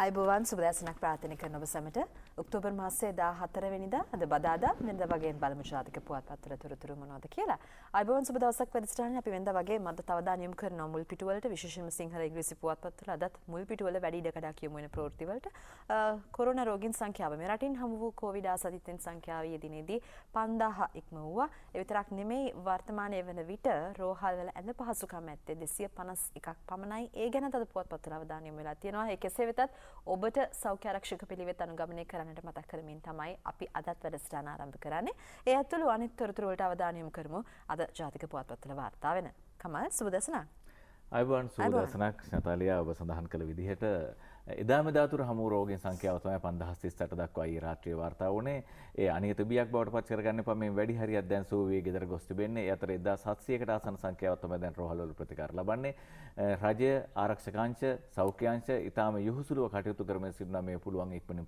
අයිබෝවන් සුබදැසනක් ප්‍රාර්ථනා කරන ඔබ සැමට ඔක්තෝබර් මාසයේ 14 වෙනිදා අද බදාදා වෙනදා වගේ බලමු ජාතික පුවත්පත්වල තොරතුරු මොනවද කියලා. අයිබෝවන් සුබ දවසක් වැඩසටහනේ අපි වෙනදා වගේ මත තව දාන යොමු කරනවා මුල් පිටු වලට විශේෂයෙන්ම සිංහල ඉංග්‍රීසි පුවත්පත්වල අදත් මුල් පිටු වල වැඩි ඉඩකඩක් යොමු වෙන ප්‍රවෘත්ති වලට කොරෝනා රෝගීන් සංඛ්‍යාව මේ රටින් හමු වූ කොවිඩ් ආසාදිතයින් සංඛ්‍යාව ඊදිනේදී 5000 ඉක්මවුවා. ඒ විතරක් නෙමෙයි වර්තමානයේ වන විට රෝහල් වල ඇඳ පහසුකම් ඇත්තේ 251ක් පමණයි. ඒ ගැන තද පුවත්පත්වල අවධානය යොමු වෙලා තියෙනවා. ඒ කෙසේ වෙතත් ඔබට සෞඛ්‍ය ආරක්ෂක පිළිවෙත් අනුගමනය කරන්නට මතක් කරමින් තමයි අපි අදත් වැඩසටහන ආරම්භ කරන්නේ. ඒ ඇතුළු අනිත් තොරතුරු වලට අවධානය යොමු කරමු. අද ජාතික පුවත්පත්වල වාර්තා වෙන. කමල් සුබදසනක්. අයිබෝන් සුබදසනක් නතාලියා ඔබ සඳහන් කළ විදිහට එදාම දාතුර හමු රෝගීන් සංඛ්‍යාව තමයි 5038 දක්වා ඊ රාත්‍රියේ වාර්තා වුණේ. ඒ අනියත බියක් බවට පත් කරගන්න එපා. මේ වැඩි හරියක් දැන් සෝවිය ගෙදර ගොස් තිබෙන්නේ. ඒ අතර 1700කට ආසන්න සංඛ්‍යාවක් තමයි දැන් රෝහල් වල ප්‍රතිකාර ලබන්නේ. රජය ආරක්ෂකාංශ සෞඛ්‍යාංශ ඊටාම යහුසුලුව කටයුතු කරමින් සිටිනා මේ පුළුවන් ඉක්මනින්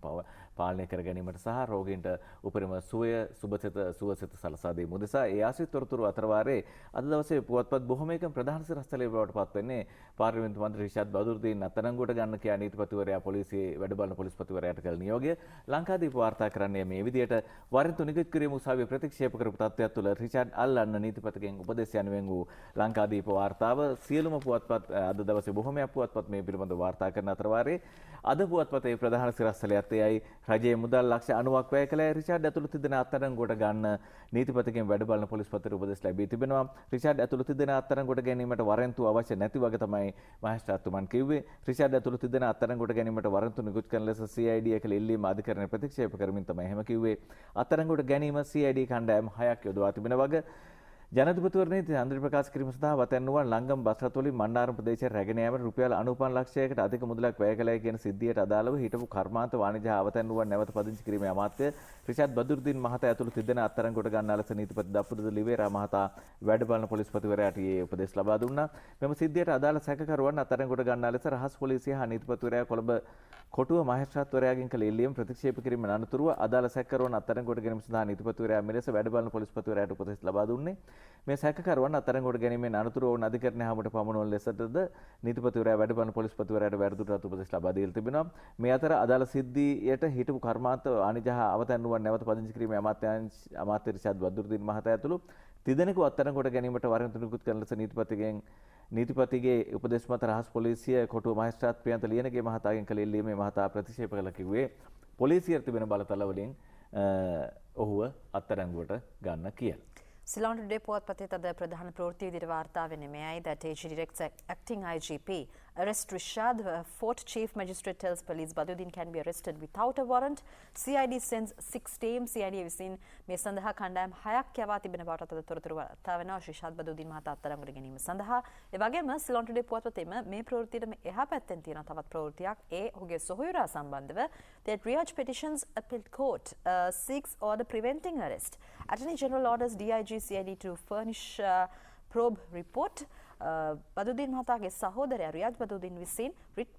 පාලනය කර ගැනීමට සහ රෝගීන්ට උපරිම සුවසිත සලසා දීම උදෙසා ඒ ආශ්‍රිත තොරතුරු අතර වාරේ අද දවසේ පුවත්පත් බොහොමයකින් ප්‍රධාන සිරස්තලයේ බවට පත් වෙන්නේ පාර්ලිමේන්තු මන්ත්‍රී රිෂාඩ් බදුරුදීන් අත්අඩංගුවට ගන්න කියා නීතිපතිවරයා පොලිසියේ වැඩ බලන පොලිස්පතිවරයාට කළ නියෝගය ලංකාදීප වාර්තා කරන්නේ මේ විදියට වරින්තු නිකුත් කිරීම උසාවිය ප්‍රතික්ෂේප කරපු තත්ත්වයක් තුළ රිචාඩ් අල්ලන්න නීතිපතිගෙන් උපදෙස් යනුවෙන් වූ ලංකාදීප වාර්තාව සියලුම පුවත්පත් අද දවසේ බොහොමයක් පුවත්පත් මේ පිළිබඳව වාර්තා කරන අතර වාරේ අද පුවත්පතේ ප්‍රධාන සිරස්තලයත් එයයි රජයේ මුදල් ලක්ෂ 90ක් වැය කළ රිචාඩ් ඇතුළු තිදෙන අත්අඩංගුවට ගන්න නීතිපතිගෙන් වැඩ බලන පොලිස්පතිට උපදෙස් ලැබී තිබෙනවා. රිචාඩ් ඇතුළු තිදෙන අත්අඩංගුවට ගැනීමට වරෙන්තු අවශ්‍ය නැති වගේ තමයි මහේස්ත්‍රාත්තුමන් කිව්වේ. රිචාඩ් ඇතුළු තිදෙන අත්අඩංගුවට ගැනීමට වරෙන්තු නිකුත් කරන ලෙස CID එකල ඉල්ලීම අධිකරණය ප්‍රතික්ෂේප කරමින් තමයි එහෙම කිව්වේ. අත්අඩංගුවට ගැනීම CID කණ්ඩායම් 6ක් යොදවා තිබෙන වගේ ජනාධිපතිවරණයේ අන්දර ප්‍රකාශ කිරීම සඳහා වතැන්නුවන් ලංගම් බස් රථවලින් මන්නාරම් ප්‍රදේශයේ රැගෙන යාමට රුපියල් 95 ලක්ෂයකට අධික මුදලක් වැය කළයි කියන සිද්ධියට අදාළව හිටපු කර්මාන්ත වාණිජ්‍ය අවතැන්නුවන් නැවත පදිංචි කිරීමේ අමාත්‍ය රිෂාඩ් බදුරුදීන් මහතා ඇතුළු තිදෙනා අත්අඩංගුවට ගන්නා ලෙස නීතිපති දප්පුද ලිවේරා මහතා වැඩ බලන පොලිස්පතිවරයාට ඊයේ උපදෙස් ලබා දුන්නා. මෙම සිද්ධියට අදාළ සැකකරුවන් අත්අඩංගුවට ගන්නා ලෙස රහස් පොලිසිය හා නීතිපතිවරයා කොළඹ කොටුව මහේස්ත්‍රාත්වරයාගෙන් කළ ඉල්ලීම ප්‍රතික්ෂේප කිරීමෙන් අනතුරුව අදාළ සැකකරුවන් අත්අඩංගුවට ගැනීම සඳහා නීතිපතිවරයා මෙලෙස වැඩ බලන පොලිස්පතිවරයාට උපදෙස් ලබා දුන්නේ. මේ සැකකරුවන් අත්අඩංගුවට ගැනීමෙන් අනතුරුව වුණ අධිකරණය හමුවට පමුණුවන ලෙසටද නීතිපතිවරයා වැඩ බලන පොලිස්පතිවරයාට වැඩිදුරටත් උපදෙස් ලබා දීලා තිබෙනවා. මේ අතර අදාළ සිද්ධියට හිටපු කර්මාන්ත වාණිජ්‍ය හා අවතැන්නුවන් නැවත පදිංචි කිරීමේ අමාත්‍ය රිෂාඩ් බදුරුදීන් මහතා ඇතුළු තිදෙනෙකු අත්අඩංගුවට ගැනීමට වරෙන්තු නිකුත් කරන ලෙස නීතිපතිගේ උපදෙස් මත රහස් පොලිසිය කොටුව මහේස්ත්‍රාත් ප්‍රියන්ත ලියනගේ මහතාගෙන් කළ ඉල්ලීමේ මහතා ප්‍රතික්ෂේප කළ කිව්වේ පොලිසියට තිබෙන බලතල වලින් ඔහුව අත්අඩංගුවට ගන්න කියලා. Ceylon Today පුවත්පතේ අද ප්‍රධාන ප්‍රවෘත්ති විදිහට වාර්තා වෙන්නේ මෙයයි that AG director acting IGP arrest Rishad. Fort Chief Magistrate tells police Baduddin can be arrested without a warrant. CID sends 6 teams. CID විසින් මේ සඳහා කණ්ඩායම් 6ක් යවා තිබෙන බවට අද තොරතුරු වාර්තා වෙනවා. රිෂාඩ් බදුද්දීන් මහතා අත්අඩංගුවට ගැනීම සඳහා. ඒ වගේම Ceylon Today පුවත්පතේම මේ ප්‍රවෘත්තියට එහා පැත්තෙන් තියෙන තවත් ප්‍රවෘත්තියක් ඒ ඔහුගේ සොහොයුරා සම්බන්ධව that Riyadh petitions appeal court seeks order preventing arrest. Attorney General orders DIG CID to furnish probe report. බදුද්දීන් මහතාගේ සහෝදරයා රියාජ් බදුද්දීන් විසින් රිට්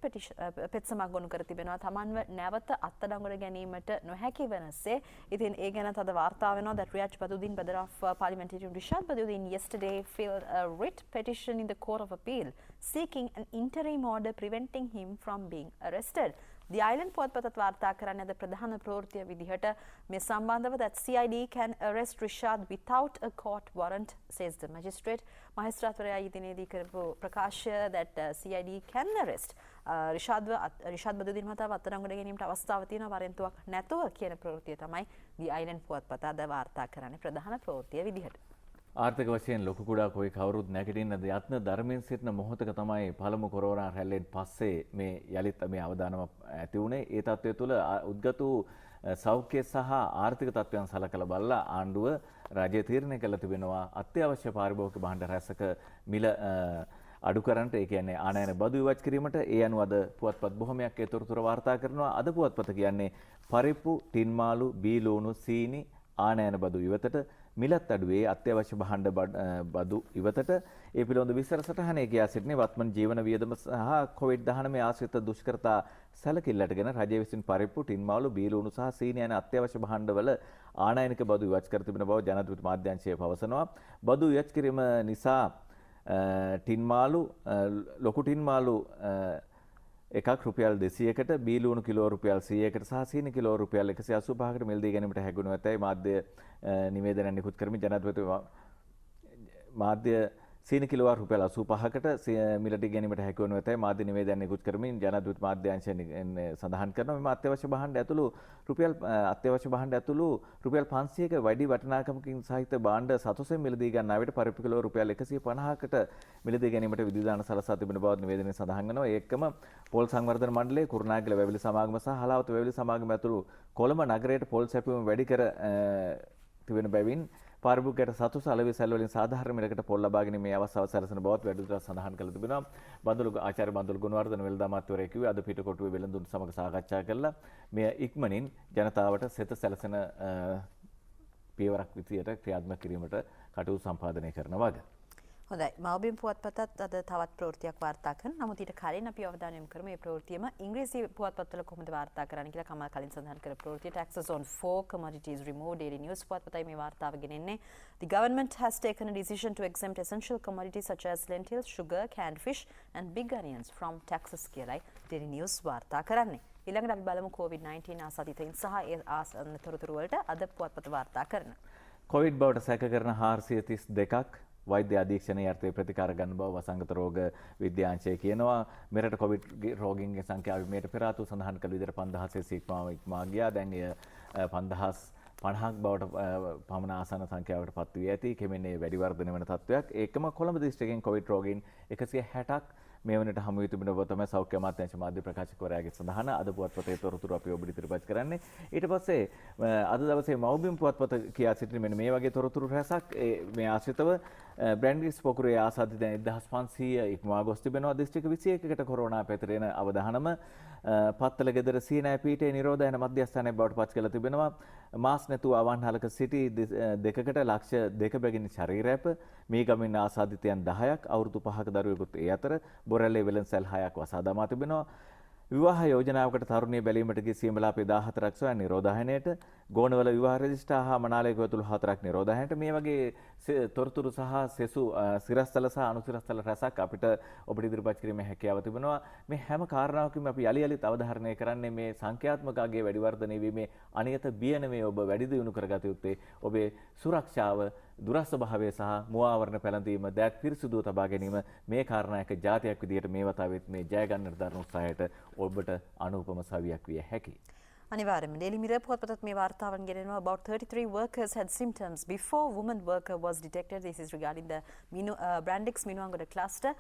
පෙත්සමක් ගොනු කර තිබෙනවා තමන්ව නැවත අත්අඩංගුවට ගැනීමට නොහැකි වෙනසේ. ඉතින් ඒ ගැන තද වාර්තා වෙනවා that Riyadh Baduddin, brother of parliamentarian Rishad Baduddin, yesterday filed a writ petition in the Court of Appeal seeking an interim order preventing him from being arrested. The Island පුවත්පතත් වාර්තා කරන්නේ අද ප්‍රධාන ප්‍රවෘත්තිය විදිහට මේ සම්බන්ධව that CID can arrest Rishad without a court warrant, says the magistrate. මහේස්ත්‍රාත්වරයා ඊදිනේදී කරපු ප්‍රකාශය that CID can arrest Rishad බදුද්දීන් මහතාව අත්අඩංගුවට ගැනීමට අවස්ථාව තියෙනවා වරෙන්තුවක් නැතුව කියන ප්‍රවෘත්තිය තමයි The Island පුවත්පත අද වාර්තා කරන්නේ ප්‍රධාන ප්‍රවෘත්තිය විදිහට. ආර්ථික වශයෙන් ලොකු කුඩා කොයි කවුරුත් නැගිටින්න යත්න ධර්මයෙන් සිටින මොහොතක තමයි පළමු කොරෝනා රැල්ලෙන් පස්සේ මේ යලිත් මේ අවදානම ඇති වුණේ. ඒ තත්ත්වය තුළ උද්ගත වූ සෞඛ්‍ය සහ ආර්ථික තත්ත්වයන් සලකලා බලලා ආණ්ඩුව රජය තීරණය කළ තිබෙනවා අත්‍යවශ්‍ය පාරිභෝගික භාණ්ඩ රැසක මිල අඩු කරන්නට. ඒ කියන්නේ ආනයන බදු ඉවත් කිරීමට. ඒ අනුව අද පුවත්පත් බොහොමයක් ඒ තොරතුරු වාර්තා කරනවා. අද පුවත්පත කියන්නේ පරිප්පු, ටින් මාළු, බී ලුණු, සීනි ආනයන බදු ඉවතට මිලත් අඩුවේ අත්‍යවශ්‍ය භාණ්ඩ බදු ඉවතට. ඒ පිළිබඳ විස්තර සටහනේ කියා සිටිනේ වත්මන් ජීවන වියදම සහ COVID-19 ආශ්‍රිත දුෂ්කරතා සැලකිල්ලටගෙන රජය විසින් පරිප්පු, ටින් මාළු, බී ලුණු සහ සීනි යන අත්‍යවශ්‍ය භාණ්ඩවල ආනයනික බදු ඉවත් කර තිබෙන බව ජනාධිපති මාධ්‍යාංශය පවසනවා. බදු ඉවත් කිරීම නිසා ටින් මාළු ලොකු ටින් මාළු එකක් රුපියල් 200කට බීලුණු කිලෝ රුපියල් 100කට සහ සීනි කිලෝ රුපියල් 185කට මිලදී ගැනීමට හැකියනු ඇතැයි මාධ්‍ය නිවේදනයක් නිකුත් කරමින් ජනාධිපතිතුමා මාධ්‍ය සීනි කිලෝව රුපියල් 85කට මිලදී ගැනීමට හැකියවනු ඇතැයි මාධ්‍ය නිවේදනයක් නිකුත් කරමින් ජනාධිපති මාධ්‍යාංශය සඳහන් කරනවා. මෙම අත්‍යවශ්‍ය භාණ්ඩ ඇතුළු රුපියල් 500ක වැඩි වටිනාකමකින් සහිත භාණ්ඩ සතුසෙන් මිලදී ගන්නා විට පරිප්පු කිලෝ රුපියල් 150කට මිලදී ගැනීමට විධිවිධාන සලසා තිබෙන බව නිවේදනයේ සඳහන් වෙනවා. ඒකම පොල් සංවර්ධන මණ්ඩලය, කුරුණෑගල වැවිලි සමාගම සහ හලාවත වැවිලි සමාගම ඇතුළු කොළඹ නගරයට පොල් සැපයුම වැඩි කර තිබෙන බැවින් පාරිභෝගිකයට සතු සලවි සැල් වලින් සාධාරණ මිලකට පොල් ලබා ගැනීමේ අවස්ථාව සැලසෙන බවත් වැඩිදුරටත් සඳහන් කළ තිබෙනවා. ආචාර්ය බන්දුල ගුණවර්ධන වෙළඳාම මහත්වරයා කිව්වේ අද පිටකොටුවේ වෙළඳුන් සමග සාකච්ඡා කළා මෙය ඉක්මනින් ජනතාවට සෙත සැලසෙන පියවරක් විදියට ක්‍රියාත්මක කිරීමට කටයුතු සම්පාදනය කරනවා වගේ. හොඳයි. මව්බිම් පුවත්පතත් අද තවත් ප්‍රවෘත්තියක් වාර්තා කරනවා. නමුත් ඊට කලින් අපි අවධානය යොමු කරමු මේ ප්‍රවෘත්තියම ඉංග්‍රීසි පුවත්පත්වල කොහොමද වාර්තා කරන්නේ කියලා කමල් කලින් සඳහන් කර ප්‍රවෘත්තිය taxes on 4 commodities removed. Daily News පුවත්පතයි මේ වාර්තාව ගෙනෙන්නේ. The government has taken a decision to exempt essential commodities such as lentils, sugar, canned fish and big onions from taxes කියලායි Daily News වාර්තා කරන්නේ. ඊළඟට අපි බලමු COVID-19 ආසාදිතයින් සහ ඒ ආසන්න තොරතුරු වලට අද පුවත්පත වාර්තා කරන. කොවිඩ් බවට සැක කරන 432ක් වෛද්‍ය අධීක්ෂණයේ යටතේ ප්‍රතිකාර ගන්න බව වසංගත රෝග විද්‍යාංශය කියනවා. මෙරට කොවිඩ් රෝගීන්ගේ සංඛ්‍යාව මීට පෙර ආතු සඳහන් කළ විදිහට 5000 ඉක්මවා ගියා. දැන් එය 5050ක් බවට පමණ ආසන්න සංඛ්‍යාවකට පත් වී ඇති. කෙමෙන්නේ වැඩි වර්ධනය වන තත්ත්වයක්. ඒකම කොළඹ දිස්ත්‍රික්කයෙන් කොවිඩ් රෝගීන් 160ක් මේ වනට හමු වී තිබෙන බව තමයි සෞඛ්‍ය අමාත්‍යාංශ මාධ්‍ය ප්‍රකාශකවරයාගේ සඳහන. අද පුවත්පතේ තොරතුරු අපි ඔබට ඉදිරිපත් කරන්නේ. ඊට පස්සේ අද දවසේ මව්බිම් පුවත්පත කියා සිටින මෙන්න මේ වගේ තොරතුරු රැසක් මේ ආශ්‍රිතව බ්‍රැන්ඩිස් පොකුරේ ආසාදිත 1500 ඉක්මවා ගොස් තිබෙනවා. දිස්ත්‍රික්ක 21කට කොරෝනා පැතිරෙන අවදානම පත්තල ගෙදර සීනෑ පීඨයේ නිරෝධයන මධ්‍යස්ථානයේ බවට පත් කළ තිබෙනවා. මාස් නැතුව අවන්හලක සිටි දෙකකට ලක්ෂ 2 බැගිනි ශරීරයප මේ ගමින් ආසාදිතයන් 10ක් අවුරුදු 5ක දරුවෙකුත් ඒ අතර බොරැල්ලේ වෙළඳසැල් 6ක් වසා දමා තිබෙනවා. විවාහ යෝජනාවකට තරුණිය බැලීමට ගිය සියඹලා 14ක් සොයන නිරෝධායනයට, ගෝනවල විවාහ රෙජිස්ටර් හා මනාලයක ඇතුළු 4ක් නිරෝධායනයට මේ වගේ තොරතුරු සහ සෙසු සිරස්තල සහ අනුසිරස්තල රැසක් අපිට ඔබට ඉදිරිපත් කිරීමේ හැකියාව තිබෙනවා. මේ හැම කාරණාවකම අපි යලි යලිත් අවධාරණය කරන්නේ මේ සංඛ්‍යාත්මක අගයේ වැඩි වර්ධනය වීමේ අනියත බිය නෙමෙයි ඔබ වැඩි දියුණු කරගත යුත්තේ ඔබේ සුරක්ෂාව, දුරස්ස භාවය සහ මුවාවරණ පැළඳීම, දෑත් පිරිසුදුව තබා ගැනීම මේ කාරණා එක ජාතියක් විදිහට මේ වතාවෙත් මේ ජය ගන්නට දරන උත්සාහයට ඔබට අනුපම සවියක් විය හැකියි. අනිවාර්යයෙන්ම Daily Mirror පුවත්පතත් මේ වාර්තාවන් ගෙනෙනවා. About 33 workers had symptoms before woman worker was detected. This is regarding the Brandix Minuwangoda cluster.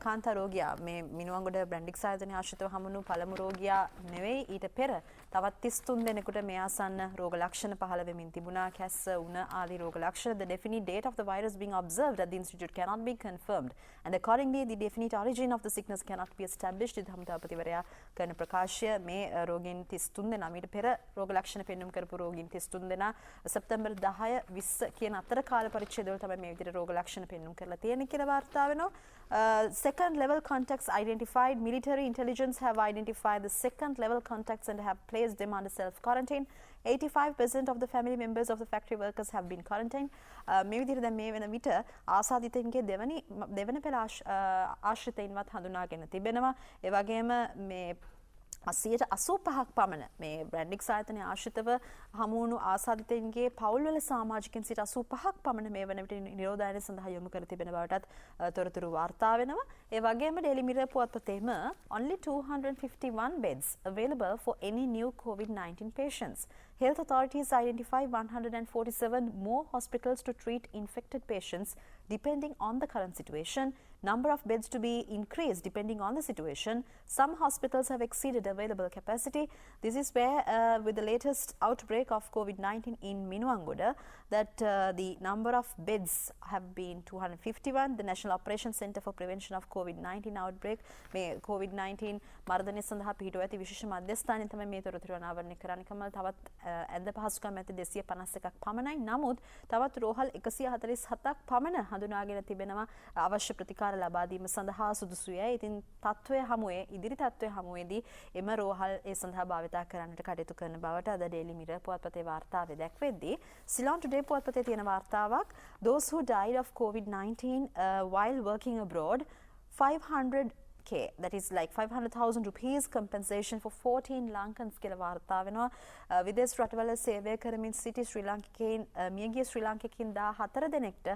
කාන්තා රෝගියා මේ මිනුවන්ගොඩ Brandix ආයතනයේ ආශ්‍රිතව හමුණු පළමු රෝගියා නෙවෙයි, ඊට පෙර තවත් 33 දෙනෙකුට මේ ආසන්න රෝග ලක්ෂණ පහළ වෙමින් තිබුණා. කැස්ස, උණ ආදී රෝග ලක්ෂණ. The definite date of the virus being observed at the institute cannot be confirmed and accordingly the definite origin of the sickness cannot be established. හමුදාපතිවරයා කරන ප්‍රකාශය මේ රෝගීන් 33 දෙනා මීට පෙර රෝග ලක්ෂණ පෙන්වුම් කරපු රෝගීන් 33 දෙනා සැප්තැම්බර් 10 20 කියන අතර කාල පරිච්ඡේදවල තමයි මේ විදිහට රෝග ලක්ෂණ පෙන්වුම් කරලා තියෙන්නේ කියලා වාර්තා වෙනවා. Second level contacts identified. Military intelligence have identified the second level contacts and have placed them under self quarantine. 85% of the family members of the factory workers have been quarantined. මේ විදිහට දැන් මේ වෙන විට ආසාදිතයින්ගේ දෙවන පෙළ ආශ්‍රිතයින්වත් හඳුනාගෙන තිබෙනවා. ඒ වගේම මේ 85ක් පමණ මේ බ්‍රැන්ඩික්ස් ආයතනයේ ආශ්‍රිතව හමුවුණු ආසාදිතයින්ගේ පවුල්වල සමාජිකයන් සිට 85ක් පමණ මේ වන විට නිරෝධායනය සඳහා යොමු කර තිබෙන බවටත් තොරතුරු වාර්තා වෙනවා. ඒ වගේම Daily Mirror පුවත්පතේම only 251 beds available for any new COVID-19 patients. Health authorities identify 147 more hospitals to treat infected patients depending on the current situation. Number of beds to be increased depending on the situation. Some hospitals have exceeded available capacity. This is where with the latest outbreak of COVID-19 in Minuwangoda that the number of beds have been 251. The National Operations Center for Prevention of COVID-19 outbreak මේ COVID-19 මර්ධනය සඳහා පිහිටුවා ඇති විශේෂ මධ්‍යස්ථානයේ තමයි මේ තොරතුරු අනාවරණය කරන්න කමල් තවත් ඇඳ පහසුකම් ඇති 251ක් පමණයි. නමුත් තවත් රෝහල් 147ක් පමණ හඳුනාගෙන තිබෙනවා අවශ්‍ය ප්‍රතිකාර ලබා දීම සඳහා සුදුසුය. ඉතින් තත්ත්වය හමුවේ ඉදිරි තත්ත්වය හමුවේදී එම රෝහල් ඒ සඳහා භාවිතා කරන්නට කටයුතු කරන බවට අද Daily Mirror පුවත්පතේ වාර්තාවේ දැක්වෙද්දී Ceylon Today පුවත්පතේ තියෙන වාර්තාවක් those who died of COVID-19 while working abroad 500 500k, that is like 500,000 rupees compensation for 14 Lankans කියලා වාර්තා වෙනවා. විදේශ රටවල සේවය කරමින් සිටි ශ්‍රී ලාංකිකයින් මියගිය ශ්‍රී ලාංකිකයින් 14 දෙනෙක්ට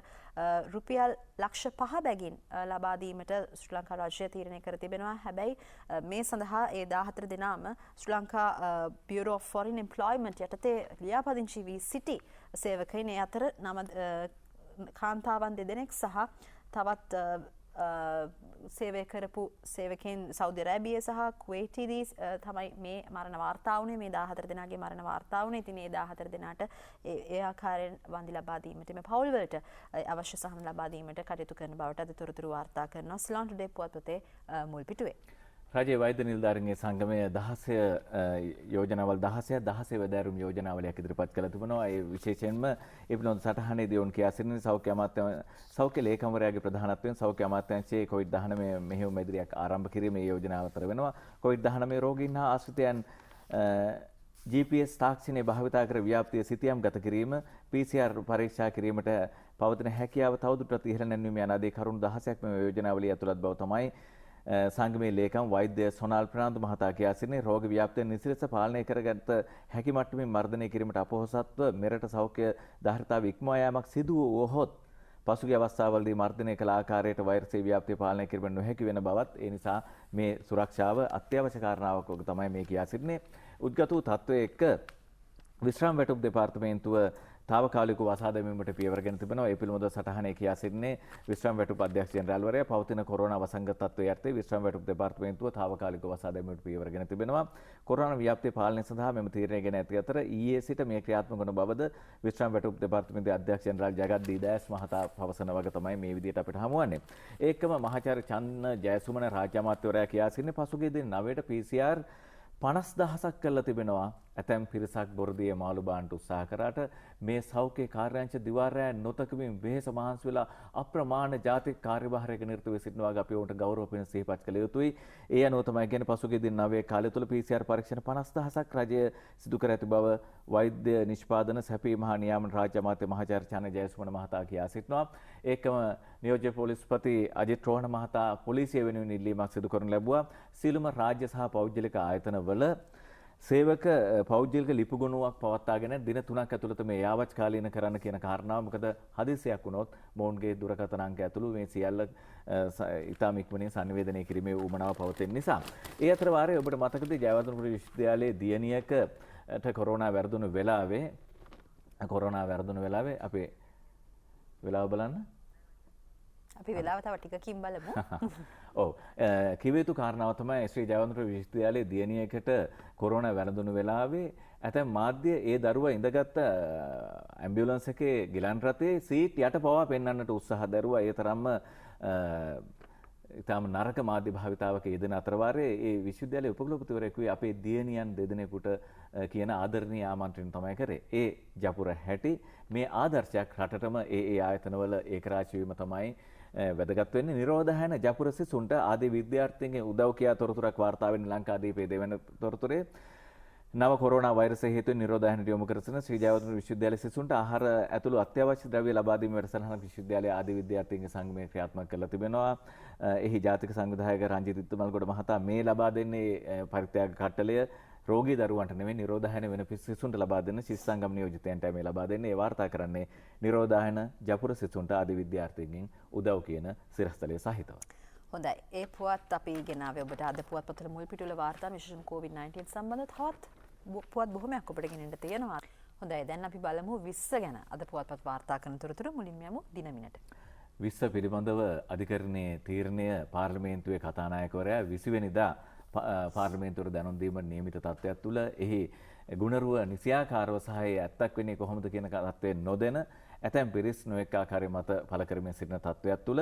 රුපියල් ලක්ෂ 5 බැගින් ලබා දීමට ශ්‍රී ලංකා රාජ්‍යය තීරණය කර තිබෙනවා. හැබැයි මේ සඳහා ඒ 14 දෙනාම ශ්‍රී Lanka Bureau of Foreign Employment යටතේ ලියාපදිංචි වී සිටි සේවකයින් ඒ අතර නම කාන්තාවන් දෙදෙනෙක් සහ තවත් සේවය කරපු සේවකයන් සෞදි අරාබියේ සහ කුවේටීදී තමයි මේ මරණ වාර්තා වුණේ. මේ 14 දෙනාගේ මරණ වාර්තා වුණේ. ඉතින් මේ 14 දෙනාට ඒ ආකාරයෙන් වන්දි ලබා දීමට මේ පවුල් වලට අවශ්‍ය සහන ලබා දීමට කටයුතු කරන බවට අද තොරතුරු වාර්තා කරනවා සිලෝන් ටුඩේ පුවත්පතේ මුල් පිටුවේ. රජයේ වෛද්‍ය නිලධාරීන්ගේ සංගමය 16 යෝජනාවල් 16 වෙදෑරුම් යෝජනාවලයක් ඉදිරිපත් කළ තිබෙනවා. ඒ විශේෂයෙන්ම ඒ පිළිබඳ සටහනේදී ඔවුන් කියා සිටින සෞඛ්‍ය ලේකම්වරයාගේ ප්‍රධානත්වයෙන් සෞඛ්‍ය අමාත්‍යාංශයේ COVID-19 මෙහෙයුම් ඉදිරියක් ආරම්භ කිරීමේ යෝජනාව අතර වෙනවා. COVID-19 රෝගීන් හා ආශ්‍රිතයන් GPS තාක්ෂණය භාවිතා කර ව්‍යාප්තිය සිතියම් ගත කිරීම, PCR පරීක්ෂා කිරීමට පවතින හැකියාව තවදුරටත් ඉහළ නැන්වීම යන ආදී කරුණු 16ක් මේ යෝජනාවලිය ඇතුළත් බව තමයි සංගමේ ලේකම් වෛද්‍ය සොනාල් ප්‍රනාන්දු මහතා කියා සිටිනේ. රෝග ව්‍යාප්තිය නිසිලස පාලනය කරගත් හැකි මට්ටමින් මර්ධනය කිරීමට අපොහොසත්ව මෙරට සෞඛ්‍ය ධාරිතාව ඉක්මවා යාමක් සිදු වුවහොත් පසුගිය අවස්ථාවලදී මර්ධනය කළ ආකාරයට වෛරසයේ ව්‍යාප්තිය පාලනය කිරීමට නොහැකි වෙන බවත් ඒ නිසා මේ සුරක්ෂාව අත්‍යවශ්‍ය කාරණාවක් වගේ තමයි මේ කියා සිටිනේ. උද්ගත වූ තත්ත්වයේ එක්ක විශ්‍රාම වැටුප් දෙපාර්තමේන්තුව තාවකාලිකව වසා දැමීමට පියවරගෙන තිබෙනවා. ඒ පිළිබඳව සටහනේ කියා සිටින්නේ විශ්‍රාම වැටුප් අධ්‍යක්ෂ ජෙනරාල්වරයා පවතින කොරෝනා වසංගත තත්ත්වයේ යටතේ විශ්‍රාම වැටුප් දෙපාර්තමේන්තුව තාවකාලිකව වසා දැමීමට පියවරගෙන තිබෙනවා. කොරෝනා ව්‍යාප්තිය පාලනය සඳහා මෙම තීරණය ගෙන ඇති අතර ඊයේ සිට මේ ක්‍රියාත්මක වන බවද විශ්‍රාම වැටුප් දෙපාර්තමේන්තුවේ අධ්‍යක්ෂ ජෙනරාල් ජගත් දීදාස් මහතා පවසන වගේ තමයි මේ විදිහට අපිට හමුවන්නේ. ඒකම මහාචාර්ය චන්න ජයසුමන රාජ්‍ය අමාත්‍යවරයා කියා සිටින්නේ පසුගිය දින 9ට PCR 50,000ක් කරලා තිබෙනවා. ඇතැම් පිරිසක් බොරදියේ මාළු බාන්ට උත්සාහ කරාට මේ සෞඛ්‍ය කාර්යාංශ දිවාරෑ නොතකමින් වෙහෙස මහන්සි වෙලා අප්‍රමාණ ජාතික කාර්යභාරයක නිරත වෙ සිටිනවා. අපි ඔවුන්ට ගෞරවපෙන සිහිපත් කළ යුතුයි. ඒ අනුව තමයි කියන්නේ පසුගිය දින 9 කාලය තුල PCR පරීක්ෂණ 50,000ක් රජය සිදු කර ඇති බව වෛද්‍ය නිෂ්පාදන සැපීම හා නියාමන රාජ්‍ය අමාත්‍ය මහාචාර්ය චන්න ජයසුමන මහතා කියා සිටිනවා. ඒකම නියෝජ්‍ය පොලිස්පති අජිත් රෝහණ මහතා පොලිසිය වෙනුවෙන් ඉල්ලීමක් සිදු කරනු ලැබුවා. සියලුම රාජ්‍ය සහ පෞද්ගලික ආයතනවල සේවක පෞද්ගලික ලිපිගොනුවක් පවත්වාගෙන දින 3ක් ඇතුළත මේ යාවච් කාලීන කරන්න කියන කාරණාව. මොකද හදිසියක් වුණොත් මොවුන්ගේ දුරකථන අංක ඇතුළු මේ සියල්ල ඉතාම ඉක්මනින් සංවේදනය කිරීමේ උවමනාව පවතින නිසා. ඒ අතර වාරයේ ඔබට මතකද ජයවර්ධනපුර විශ්වවිද්‍යාලයේ දියණියකට කොරෝනා වැරදුණු වෙලාවේ අපි වෙලාව බලන්න. අපි වෙලාව තව ටිකකින් බලමු. ඔව් කිව යුතු කාරණාව තමයි ශ්‍රී ජයවර්ධනපුර විශ්වවිද්‍යාලයේ දියණියකට කොරෝනා වැළඳුණු වෙලාවේ ඇතැම් මාධ්‍ය ඒ දරුවා ඉඳගත් ඇම්බියුලන්ස් එකේ ගිලන් රථයේ සීට් යට පවා පෙන්වන්නට උත්සාහ දරුවා. ඒ තරම්ම ඉතාම නරක මාධ්‍ය භාවිතාවක යෙදෙන අතර වාරයේ ඒ විශ්වවිද්‍යාලයේ උපකුලපතිවරයෙකු අපේ දියණියන් දෙදෙනෙකුට කියන ආදරණීය ආමන්ත්‍රණය තමයි කරේ. ඒ ජපුර හැටි මේ ආදර්ශයක් රටටම ඒ ආයතනවල ඒකරාශී වීම තමයි වැදගත් වෙන්නේ. නිරෝධායන ජපුර සිසුන්ට ආදී විද්‍යාර්ථීන්ගේ උදව් කියා තොරතුරක් වාර්තා වෙන්නේ ලංකාදීපයේ දෙවන තොරතුරේ. නව කොරෝනා වෛරසය හේතුවෙන් නිරෝධායනට යොමු කර සිටින ශ්‍රී ජයවර්ධන විශ්වවිද්‍යාලයේ සිසුන්ට ආහාර ඇතුළු අත්‍යවශ්‍ය ද්‍රව්‍ය ලබා දීම වැඩසටහනක් විශ්වවිද්‍යාලයේ ආදී විද්‍යාර්ථීන්ගේ සංගමය ක්‍රියාත්මක කරලා තිබෙනවා. එහි ජාතික සංවිධායක රංජිත් ඉත්තමල්ගොඩ මහතා මේ ලබා දෙන්නේ පරිත්‍යාග කට්ටලය රෝගී දරුවන්ට නෙමෙයි නිරෝධායන වෙන සිසුන්ට ලබා දෙන ශිෂ්‍ය සංගම් නියෝජිතයන්ට මේ ලබා දෙන්නේ. ඒ වාර්තා කරන්නේ නිරෝධායන ජපුර සිසුන්ට ආදී විද්‍යාර්ථීන්ගෙන් උදව් කියන සිරස්තලයේ සහිතව. හොඳයි. ඒ පුවත් අපි ගෙනාවේ ඔබට අද පුවත්පතේ මුල් පිටුවල වාර්තා විශේෂයෙන් COVID-19 සම්බන්ධ තවත් පුවත් බොහොමයක් ඔබට ගෙනෙන්න තියෙනවා. හොඳයි. දැන් අපි බලමු 20 ගැන. අද පුවත්පත් වාර්තා කරන තොරතුරු මුලින්ම යමු දිනමිනට. 20 පිළිබඳව අධිකරණයේ තීරණය පාර්ලිමේන්තුවේ කතානායකවරයා 20 වෙනිදා පාර්ලිමේන්තුවට දැනුම් දීමට නියමිත තත්ත්වයක් තුළ එහි ගුණරුව නිසියාකාරව සහ ඇත්තක් වෙන්නේ කොහොමද කියන තත්ත්වයෙන් නොදෙන ඇතැම් පිරිස් නොඑක ආකාරයේ මත පළ කරමින් සිටින තත්ත්වයක් තුළ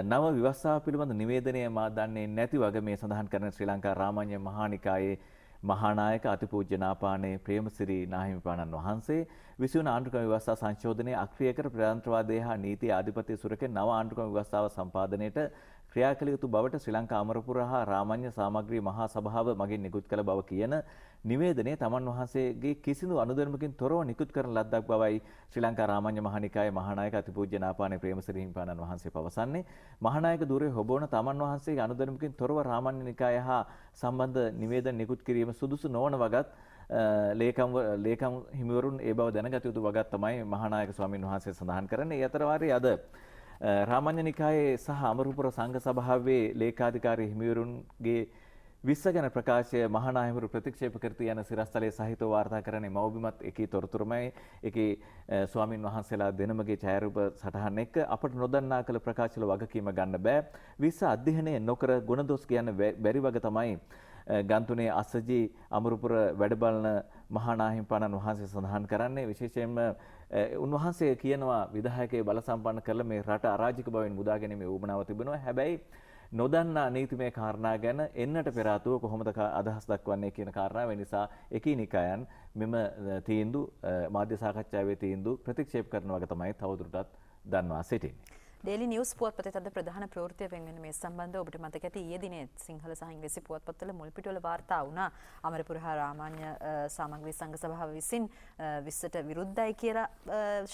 නව විවස්ථාව පිළිබඳ නිවේදනය මා දන්නේ නැති වගේ මේ සඳහන් කරන ශ්‍රී ලංකා රාමඤ්ඤ මහානිකායේ මහානායක අතිපූජ්‍ය නාපානේ ප්‍රේමසිරි නාහිමිපාණන් වහන්සේ විසුණු ආණ්ඩුක්‍රම ව්‍යවස්ථා සංශෝධනයේ අක්‍රිය කර ප්‍රජාතන්ත්‍රවාදයේ හා නීති ආධිපත්‍ය සුරකෙන නව ආණ්ඩුක්‍රම ව්‍යවස්ථාව සම්පාදනයට ක්‍රියා කළ යුතු බවට ශ්‍රී ලංකා අමරපුර හා රාමඤ්ඤ සාමග්‍රී මහා සභාව මගින් නිකුත් කළ බව කියන නිවේදනය තමන් වහන්සේගේ කිසිදු අනුදැනුමකින් තොරව නිකුත් කරන ලද්දක් බවයි ශ්‍රී ලංකා රාමඤ්ඤ මහානිකායේ මහානායක අතිපූජ්‍ය නාපානේ ප්‍රේමසිරි හිමිපාණන් වහන්සේ පවසන්නේ. මහානායක ධුරයේ හොබවන තමන් වහන්සේගේ අනුදැනුමකින් තොරව රාමඤ්ඤ නිකාය හා සම්බන්ධ නිවේදන නිකුත් කිරීම සුදුසු නොවන වගත් ලේකම් හිමිවරුන් ඒ බව දැනගත යුතු වගත් තමයි මහානායක ස්වාමීන් වහන්සේ සඳහන් කරන්නේ. ඒ අතර වාරයේ අද රාමඤ්ඤ නිකායේ සහ අමරපුර සංඝ සභාවේ ලේකාධිකාරී හිමිවරුන්ගේ 20 ගැන ප්‍රකාශය මහානායකවරු ප්‍රතික්ෂේප කරති යන සිරස්තලයේ සහිතව වාර්තා කරන්නේ මව්බිමත් එකී තොරතුරුමයි එකී ස්වාමින් වහන්සේලා දෙනමගේ ඡායාරූප සටහන් එක්ක අපට නොදන්නා කළ ප්‍රකාශවල වගකීම ගන්න බෑ. 20 අධ්‍යයනය නොකර ගුණදොස් කියන්න බැරි වග තමයි ගන්තුනේ අස්සජී අමරපුර වැඩ බලන මහානාහිමිපාණන් වහන්සේ සඳහන් කරන්නේ. විශේෂයෙන්ම උන්වහන්සේ කියනවා විධායකයේ බල සම්පන්න කළ මේ රට අරාජික බවෙන් මුදා ගැනීමේ උවමනාව තිබෙනවා. හැබැයි නොදන්නා නීතිමය කාරණා ගැන එන්නට පෙර ආතුව කොහොමද අදහස් දක්වන්නේ කියන කාරණාව නිසා එකී නිකායන් මෙම තීන්දුව මාධ්‍ය සාකච්ඡාවේ තීන්දුව ප්‍රතික්ෂේප කරන වගේ තමයි තවදුරටත් දන්වා සිටින්නේ. ඩේලි නිවුස් පුවත්පතේ අද ප්‍රධාන ප්‍රවෘත්තිය වෙන මේ සම්බන්ධව ඔබට මතක ඇති ඊයේ දිනේ සිංහල සහ ඉංග්‍රීසි පුවත්පත්වල මුල් පිටුවල වාර්තා වුණා අමරපුර හා රාමඤ්ඤ සාමග්‍රී සංඝ සභාව විසින් 20ට විරුද්ධයි කියලා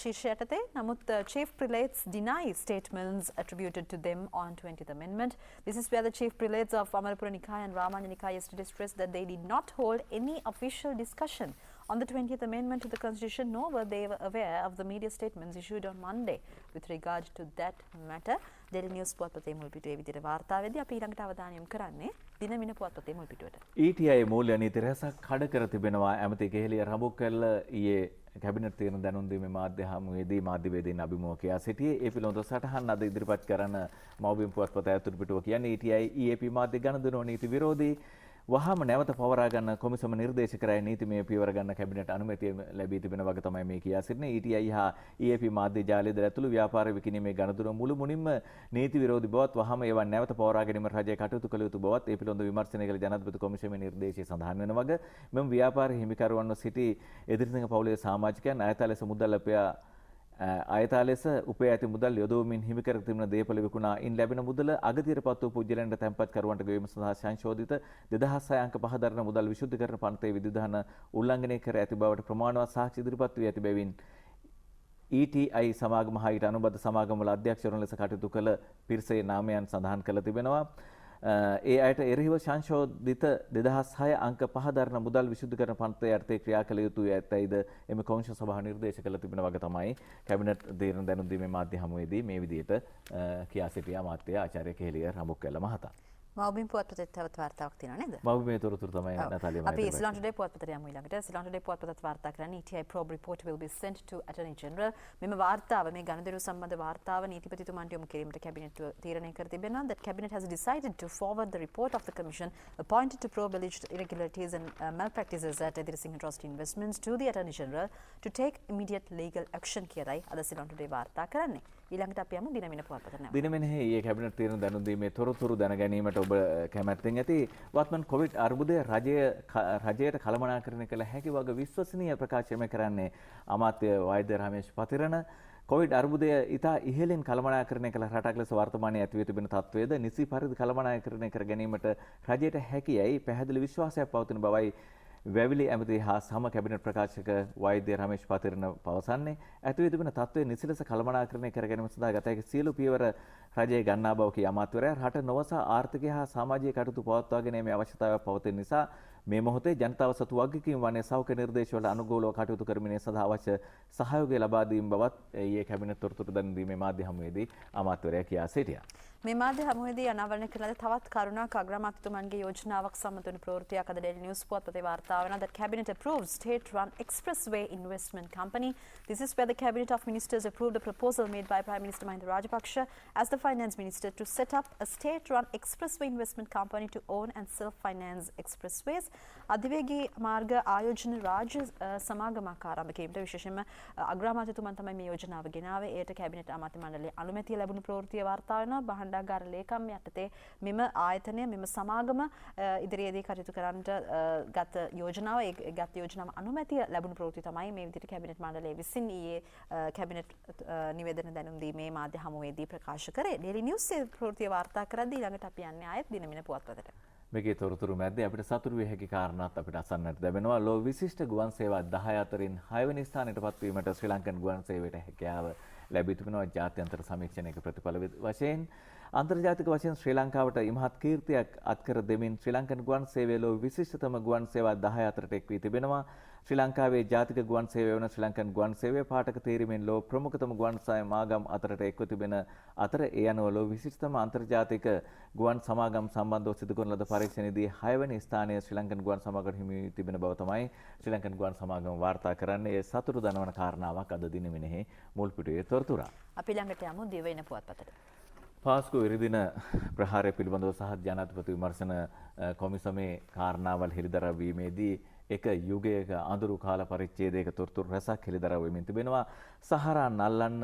ශීර්ෂය යටතේ. නමුත් chief prelates deny statements attributed to them on 20th amendment. This is where the chief prelates of Amarapura Nikaya and Ramanya Nikaya yesterday stressed that they did not hold any official discussion on the 20th amendment to the constitution, nor were they aware of the media statements issued on Monday with regard to that matter. Daily News පුවත්පතේ මුල් පිටුවේ විදිහට වාර්තාවේදී අපි ඊළඟට අවධානය යොමු කරන්නේ දිනමින පුවත්පතේ මුල් පිටුවට. ETI මූල්‍ය නීති රැසක් කඩ කර තිබෙනවා. ඇමති කෙහෙලිය රඹුකැල්ල ඊයේ කැබිනට් තීරණ දැනුම් දීමේ මාධ්‍ය හමුවේදී මාධ්‍යවේදීන් අභිමුඛ කියා සිටියේ. ඒ පිළිබඳව සටහන් අද ඉදිරිපත් කරන මව්බිම් පුවත්පත ඇතුළු පිටුව කියන්නේ ETI EAP මාධ්‍ය ගණදෙනුව නීති විරෝධී වහම නැවත පවරා ගන්න කොමිසම නිර්දේශ කරයි නීතිමය පියවර ගන්න කැබිනට් අනුමැතිය ලැබී තිබෙන වගේ තමයි මේ කියා සිටින්නේ. ETI හා EAP මාධ්‍ය ජාලයද ඇතුළු ව්‍යාපාර විකිණීමේ ගණතුර මුළු මුනින්ම නීති විරෝධී බවත් වහම ඒවා නැවත පවරා ගැනීම රජය කටයුතු කළ යුතු බවත් ඒ පිළිබඳව විමර්ශනය කළ ජනාධිපති කොමිසමේ නිර්දේශය සඳහන් වෙන වගේ මෙම ව්‍යාපාර හිමිකරුවන්ව සිටි එදිරිසිංහ පවුලේ සමාජිකයන් අයථා ලෙස මුදල් අයථා ලෙස උපයා ඇති මුදල් යොදවමින් හිමි කර තිබෙන දේපල විකුණා ඉන් ලැබෙන මුදල අගතියටපත් වූ පුජ්‍යලයන්ට තැන්පත් කරුවන්ට ගෙවීම සඳහා සංශෝධිත 2006 අංක 5 දරන මුදල් විශුද්ධීකරණ පනතේ විධිවිධාන උල්ලංඝනය කර ඇති බවට ප්‍රමාණවත් සාක්ෂි ඉදිරිපත් වී ඇති බැවින් ETI සමාගම හා ඊට අනුබද්ධ සමාගම්වල අධ්‍යක්ෂවරුන් ලෙස කටයුතු කළ පිරිසේ නාමයන් සඳහන් කළ තිබෙනවා. ඒ අයට එරෙහිව සංශෝධිත 2006 අංක 5 දරන මුදල් විශුද්ධීකරණ පනතේ යටතේ ක්‍රියා කළ යුතුයි ඇතැයිද එම කොමිෂන් සභාව නිර්දේශ කළ තිබෙන වගේ තමයි කැබිනට් තීරණ දැනුම් දීමේ මාධ්‍ය හමුවේදී මේ විදිහට කියා සිටියා අමාත්‍ය ආචාර්ය කෙහෙලිය රඹුක්කැල්ල මහතා. මව්බිම් පුවත්පතේ තවත් වාර්තාවක් තියෙනවා නේද? මව්බිමේ තොරතුරු තමයි නතාලිය මම. අපි Ceylon Today පුවත්පතට යමු ඊළඟට. Ceylon Today පුවත්පතත් වාර්තා කරන්නේ ETI probe report will be sent to Attorney General. මෙම වාර්තාව මේ ගණදෙනු සම්බන්ධ වාර්තාව නීතිපතිතුමන්ට යොමු කිරීමට කැබිනට් තීරණය කර තිබෙනවා. That cabinet has decided to forward the report of the commission appointed to probe alleged irregularities and malpractices at Edirisinghe Trust Investments to the Attorney General to take immediate legal action කියලායි අද Ceylon Today වාර්තා කරන්නේ. ඊළඟට අපි යමු දිනමින පුවත්පතට. දිනමිනෙහි ඊයේ cabinet තීරණ දැනුම් දීමේ තොරතුරු දැන ගැනීමට ඔබ කැමැත්තෙන් ඇති. වත්මන් කොවිඩ් අර්බුදය රජයට කළමනාකරණය කළ හැකි වගේ විශ්වසනීය ප්‍රකාශනය කරන්නේ අමාත්‍ය වෛද්‍ය රමේෂ් පතිරණ. කොවිඩ් අර්බුදය ඉතා ඉහළින් කළමනාකරණය කළ රටක් ලෙස වර්තමානයේ ඇති වී තිබෙන තත්ත්වයේද නිසි පරිදි කළමනාකරණය කර ගැනීමට රජයට හැකියයි පැහැදිලි විශ්වාසයක් පවතින බවයි වැවිලි ඇමති හා සම කැබිනට් ප්‍රකාශක වෛද්‍ය රමේෂ් පතිරණ පවසන්නේ. ඇති වී තිබෙන තත්ත්වය නිසි ලෙස කළමනාකරණය කර ගැනීම සඳහා ගත හැකි සියලු පියවර රජය ගන්නා බව කී අමාත්‍යවරයා රට නොවසා ආර්ථිකය හා සමාජීය කටයුතු පවත්වා ගැනීමේ අවශ්‍යතාවයක් පවතින නිසා මේ මොහොතේ ජනතාව සතු වගකීම් වන්නේ සෞඛ්‍ය නිර්දේශවල අනුගෝලව කටයුතු කරමිනේ සඳහා අවශ්‍ය සහයෝගය ලබා දීම බවත් ඊයේ කැබිනට් තොරතුරු දැනුම් දීමේ මාධ්‍ය හමුවේදී අමාත්‍යවරයා කියා සිටියා. මේ මාධ්‍ය හමුවේදී අනාවරණය කළ තවත් කරුණක් අග්‍රාමාත්‍යතුමන්ගේ යෝජනාවක් සම්මත වන ප්‍රවෘත්තියක් අද Daily News පුවත්පතේ වාර්තා වෙනවා. That cabinet approves state-run expressway investment company. This is where the cabinet of ministers approved a proposal made by Prime Minister Mahinda Rajapaksa as the finance minister to set up a state-run expressway investment company to own and self-finance expressways. අධිවේගී මාර්ග ආයෝජන රාජ්‍ය සමාගමක් ආරම්භ කිරීමට විශේෂයෙන්ම අග්‍රාමාත්‍යතුමන් තමයි මේ යෝජනාව ගෙනාවේ. ඒට කැබිනට් අමාත්‍ය මණ්ඩලයේ අනුමැතිය ලැබුණු ප්‍රවෘත්තිය වාර්තා වෙනවා. භාණ්ඩාගාර ලේකම් යටතේ මෙම ආයතනය මෙම සමාගම ඉදිරියේදී කටයුතු කරන්නට ගත යෝජනාව ගත යෝජනාව අනුමැතිය ලැබුණු ප්‍රවෘත්තිය තමයි මේ විදිහට කැබිනට් මණ්ඩලය විසින් ඊයේ කැබිනට් නිවේදන දැනුම් දීමේ මාධ්‍ය හමුවේදී ප්‍රකාශ කරේ. Daily News ප්‍රවෘත්තිය වාර්තා කරද්දී ඊළඟට අපි යන්නේ ආයෙත් දිනමින පුවත්පතට. මේකේ තොරතුරු මැද්දේ අපිට සතුරු විය හැකි කාරණාත් අපිට අසන්නට ලැබෙනවා. ලෝක විශිෂ්ට ගුවන් සේවා 10 අතරින් 6 වෙනි ස්ථානයට පත්වීමට ශ්‍රී ලංකන් ගුවන් සේවයට හැකියාව ලැබී තිබෙනවා. ජාත්‍යන්තර සමීක්ෂණයක ප්‍රතිඵල වශයෙන් අන්තර්ජාතික වශයෙන් ශ්‍රී ලංකාවට ඉමහත් කීර්තියක් අත්කර දෙමින් ශ්‍රී ලංකන් ගුවන් සේවයේ ලෝක විශිෂ්ටතම ගුවන් සේවා 10 අතරට එක් වී තිබෙනවා. ශ්‍රී ලංකාවේ ජාතික ගුවන් සේවය වන ශ්‍රී ලංකන් ගුවන් සේවය පාඨක තීරීමෙන් ලෝක ප්‍රමුඛතම ගුවන් සමාගම් අතරට එක්ව තිබෙන අතර ඒ අනුව ලෝක විශිෂ්ටතම අන්තර්ජාතික ගුවන් සමාගම් සම්බන්ධව සිදු කරන ලද පරීක්ෂණයේදී 6 වෙනි ස්ථානය ශ්‍රී ලංකන් ගුවන් සමාගමට හිමි වී තිබෙන බව තමයි ශ්‍රී ලංකන් ගුවන් සමාගම වාර්තා කරන්නේ. ඒ සතුරු දනවන කාරණාවක් අද දින මෙනෙහි මුල් පිටුවේ තොරතුරක්. අපි ළඟට යමු දිවයින පුවත්පතට. පාස්කු ඉරිදින ප්‍රහාරය පිළිබඳව සහ ජනාධිපති විමර්ශන කොමිසමේ කාරණාවල් හෙළිදරව් වීමේදී එක යුගයක අඳුරු කාල පරිච්ඡේදයක තොරතුරු රැසක් හෙළිදරව් වෙමින් තිබෙනවා. සහරා නල්ලන්න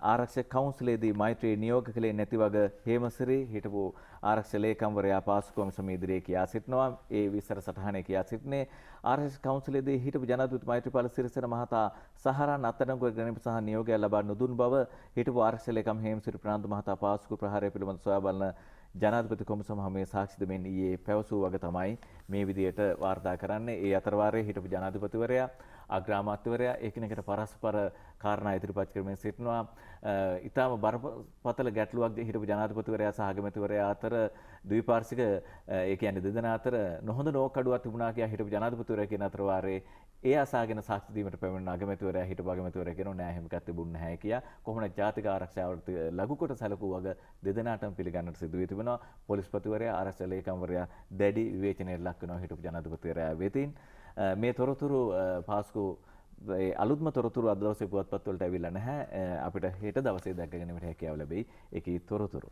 ආරක්ෂක කවුන්සිලේදී මෛත්‍රී නියෝග කළේ නැති වග හේමසිරි හිටපු ආරක්ෂක ලේකම්වරයා පාස්කු කොමිසම ඉදිරියේ කියා සිටිනවා. ඒ විස්තර සටහනේ කියා සිටිනේ ආරක්ෂක කවුන්සිලේදී හිටපු ජනාධිපති මෛත්‍රීපාල සිරිසේන මහතා සහරා අත්අඩංගුවට ගැනීම සහ නියෝගය ලබා නොදුන් බව හිටපු ආරක්ෂක ලේකම් හේමසිරි ප්‍රනාන්දු මහතා පාස්කු ප්‍රහාරය පිළිබඳ සොයා බලන ජනාධිපති කොමිසම හැමේ සාක්ෂි දෙමින් ඊයේ පැවසූ වග තමයි මේ විදියට වාර්තා කරන්නේ. ඒ අතරවාරයේ හිටපු ජනාධිපතිවරයා අග්‍රාමාත්‍යවරයා එකිනෙකට පරස්පර කාරණා ඉදිරිපත් කරමින් සිටිනවා. ඊටාම බරපතල ගැටලුවක් හිටපු ජනාධිපතිවරයා සහ අගමැතිවරයා අතර ද්විපාර්ශ්වික ඒ කියන්නේ දෙදෙනා අතර නොහොඳ නෝකඩුවක් තිබුණා කියලා හිටපු ජනාධිපතිවරයා කියන අතරවාරයේ ඒ අසාගෙන සාක්ෂි දීමට පැමිණෙන අගමැතිවරයා හිටපු අගමැතිවරයා කියනවා නෑ එහෙම එකක් තිබුණ නැහැ කියා. කොහොමද ජාතික ආරක්ෂාවට ලඝු කොට සැලකුව වග දෙදෙනාටම පිළිගන්නට සිදු වී තිබෙනවා. පොලිස්පතිවරයා ආරක්ෂක ලේකම්වරයා දැඩි විවේචනයට ලක් වෙනවා හිටපු ජනාධිපතිවරයා වෙතින්. මේ තොරතුරු පාස්කු අලුත්ම තොරතුරු අද දවසේ පුවත්පත් වලට ඇවිල්ලා නැහැ. අපිට හෙට දවසේ දැක ගැනීමට හැකියාව ලැබෙයි. ඒකේ තොරතුරු.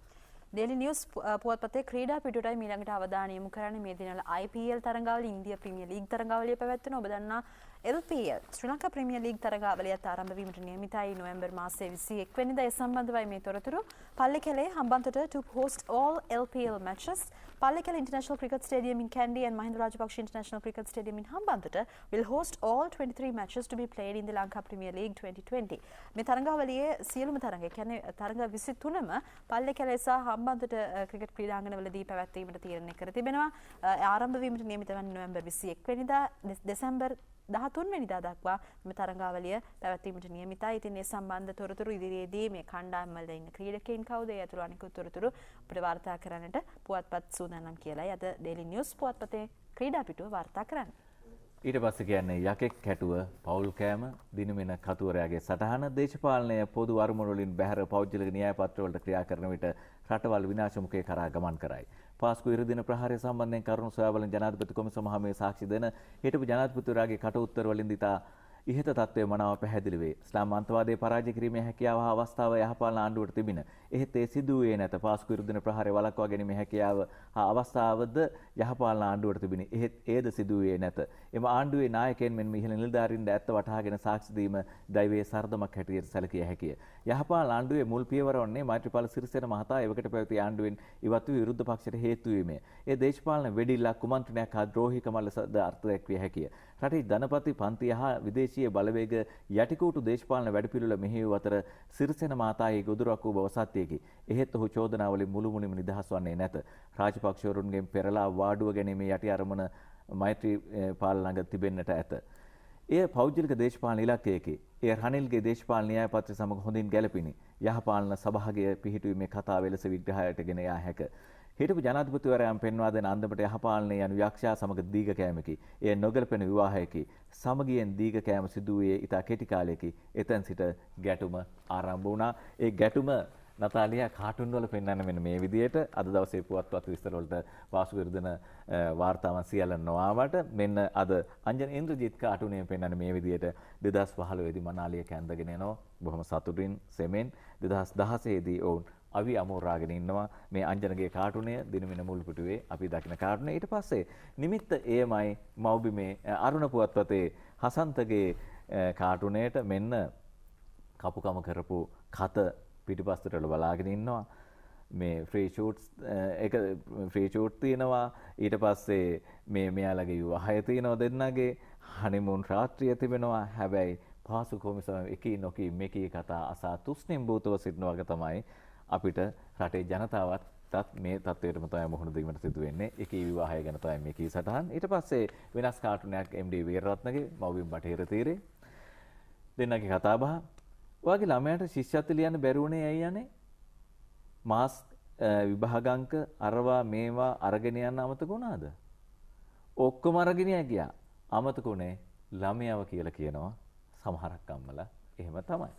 ඩේලි නිවුස් පුවත්පතේ ක්‍රීඩා පිටුටයි මීළඟට අවධානය යොමු කරන්නේ මේ දිනවල IPL තරඟාවලිය, ඉන්දියා ප්‍රීමියර් ලීග් තරඟාවලිය පැවැත්වෙනවා. ඔබ දන්නා LPL ශ්‍රී ලංකා ප්‍රීමියර් ලීග් තරඟාවලියත් ආරම්භ වීමට නියමිතයි නොවැම්බර් මාසයේ 21 වෙනිදා. ඒ සම්බන්ධවයි මේ තොරතුරු. Pallekele Hambantota to host all LPL matches. Pallekele International Cricket Stadium in Kandy and Mahinda Rajapaksa International Cricket Stadium in Hambantota will host all 23 matches to be played in the Lanka Premier League 2020. මේ තරඟාවලියේ සියලුම තරඟ කියන්නේ තරඟ 23ම Pallekele සහ Hambantota cricket ක්‍රීඩාංගණවලදී පැවැත්වීමට තීරණය කර තිබෙනවා. ආරම්භ වීමට නියමිත වන්නේ නොවැම්බර් 21 වෙනිදා දෙසැම්බර් 13 වෙනිදා දක්වා මේ තරඟාවලිය පැවැත්වීමට නියමිතයි. ඉතින් මේ සම්බන්ධ තොරතුරු ඉදිරියේදී මේ කණ්ඩායම් වල ඉන්න ක්‍රීඩකයන් කවුද ඒ අතුරු අනිකුත් තොරතුරු අපිට වාර්තා කරන්නට පුවත්පත් සූදානම් කියලායි අද ඩේලි නිවුස් පුවත්පතේ ක්‍රීඩා පිටුව වාර්තා කරන්නේ. ඊට පස්සේ කියන්නේ යකෙක් කැටුව පවුල් කෑම දිනමින කතුවරයාගේ සටහන දේශපාලනය පොදු අරමුණු වලින් බැහැර පෞද්ගලික න්‍යාය පත්‍ර වලට ක්‍රියා කරන විට රටවල් විනාශමුඛයේ කරා ගමන් කරයි. පාස්කු ඉරිදින ප්‍රහාරය සම්බන්ධයෙන් කරුණු සොයා බලන ජනාධිපති කොමිසම හැමේ සාක්ෂි දෙන හිටපු ජනාධිපතිවරයාගේ කට උත්තර වලින් දිතා ඉහත තත්ත්වය මනාව පැහැදිලි වේ. ඉස්ලාම් අන්තවාදයේ පරාජය කිරීමේ හැකියාව හා අවස්ථාව යහපාලන ආණ්ඩුවට තිබින. එහෙත් ඒ සිදු වූයේ නැත. පාස්කු ඉරිදින ප්‍රහාරය වළක්වා ගැනීමේ හැකියාව හා අවස්ථාවද යහපාලන ආණ්ඩුවට තිබිනි. එහෙත් ඒද සිදු වූයේ නැත. එම ආණ්ඩුවේ නායකයන් මෙන් ඉහළ නිලධාරීන්ද ඇත්ත වටහාගෙන සාක්ෂි දීම දෛවයේ සරදමක් හැටියට සැලකිය හැකිය. යහපාලන ආණ්ඩුවේ මුල් පියවර වන්නේ මෛත්‍රීපාල සිරිසේන මහතා එවකට පැවති ආණ්ඩුවෙන් ඉවත් වූ විරුද්ධ පක්ෂයට හේතු වීමය. ඒ දේශපාලන වෙඩිල්ලක් කුමන්ත්‍රණයක් හා ද්‍රෝහිකම ලෙසද අර්ථ දැක්විය හැකිය. රටේ ධනපති පන්තිය හා විදේශීය බලවේග යටිකූටු දේශපාලන වැඩපිළිවෙල මෙහෙයවූ අතර සිරිසේන මහතාගේ ගොදුරක් වූ බව සත්‍යයකි. එහෙත් ඔහු චෝදනාවලින් මුළුමනින්ම නිදහස් වන්නේ නැත. රාජපක්ෂවරුන්ගෙන් පෙරලා වාඩුව ගැනීමේ යටි අරමුණ මෛත්‍රීපාල ළඟ තිබෙන්නට ඇත. එය පෞද්ගලික දේශපාලන ඉලක්කයකි. එය රනිල්ගේ දේශපාලන න්‍යාය පත්‍රය සමග හොඳින් ගැලපිනි. යහපාලන සභාගය පිහිටුවීමේ කතාව එලෙස විග්‍රහයට ගෙන යා හැක. හිටපු ජනාධිපතිවරයාම පෙන්වා දෙන අන්දමට යහපාලනය යනු යක්ෂයා සමග දීඝ කෑමකි. එය නොගැලපෙන විවාහයකි. සමගියෙන් දීඝ කෑම සිදු වූයේ ඉතා කෙටි කාලයකි. එතෙන් සිට ගැටුම ආරම්භ වුණා. ඒ ගැටුම නතාලියා කාටුන් වල පෙන්වන්න මෙන්න මේ විදියට අද දවසේ පුවත්පත් විස්තර වලට පාසු විරදෙන වාර්තාවන් සියල්ල නොආවට මෙන්න අද අංජන ඉන්ද්‍රජිත් කාටුනේ පෙන්වන්න මේ විදියට 2015 දී මනාලිය කැඳගෙන යනවා. බොහොම සතුටින් සෙමෙන් 2016 දී ඔවුන් අවි අමෝරාගෙන ඉන්නවා. මේ අංජනගේ කාටුනය දිනමින මුල් පිටුවේ අපි දකින කාටුනය. ඊට පස්සේ නිමිත්ත එයමයි මව්බිමේ අරුණ පුවත්පතේ හසන්තගේ කාටුනයට මෙන්න කපුකම කරපු කත පිටිපස්සට බලාගෙන ඉන්නවා. මේ ෆ්‍රී ෂූට්ස් එක ෆ්‍රී ෂූට් තියෙනවා. ඊට පස්සේ මේ මෙයාලගේ විවාහය තියෙනවා දෙන්නගේ. හනිමූන් රාත්‍රිය තිබෙනවා. හැබැයි පාසු කොමිසම එකී නොකී මේකී කතා අසා තුස්නිම් භූතව සිටින වගේ තමයි අපිට රටේ ජනතාවත් හෙටත් මේ තත්ත්වයටම තමයි මුහුණ දීමට සිදු වෙන්නේ. එකී විවාහය ගැන තමයි මේ කී සටහන්. ඊට පස්සේ වෙනස් කාටුනයක් MD වීරරත්නගේ මව්බිම් බටහිර තීරේ දෙන්නගේ කතා බහ. ඔයාගේ ළමයාට ශිෂ්‍යත්ව ලියන්න බැරි වුණේ ඇයි යන්නේ? මාස් විභාගාංක අරවා මේවා අරගෙන යන්න අමතක වුණාද? ඔක්කොම අරගෙන ගියා. අමතකුනේ ළමයාව කියලා කියනවා සමහරක් අම්මලා. එහෙම තමයි.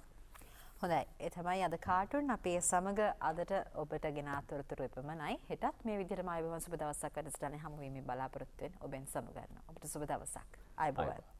හොඳයි. ඒ තමයි අද කාටුන් අපේ සමග අදට ඔබට ගෙන අතරතුරු එපමණයි. හෙටත් මේ විදිහටම ආයුබෝවන් සුබ දවසක් වැඩසටහනේ හමු වීමේ බලාපොරොත්තු වෙන ඔබෙන් සමු ගන්නවා. ඔබට සුබ දවසක්. ආයුබෝවන්.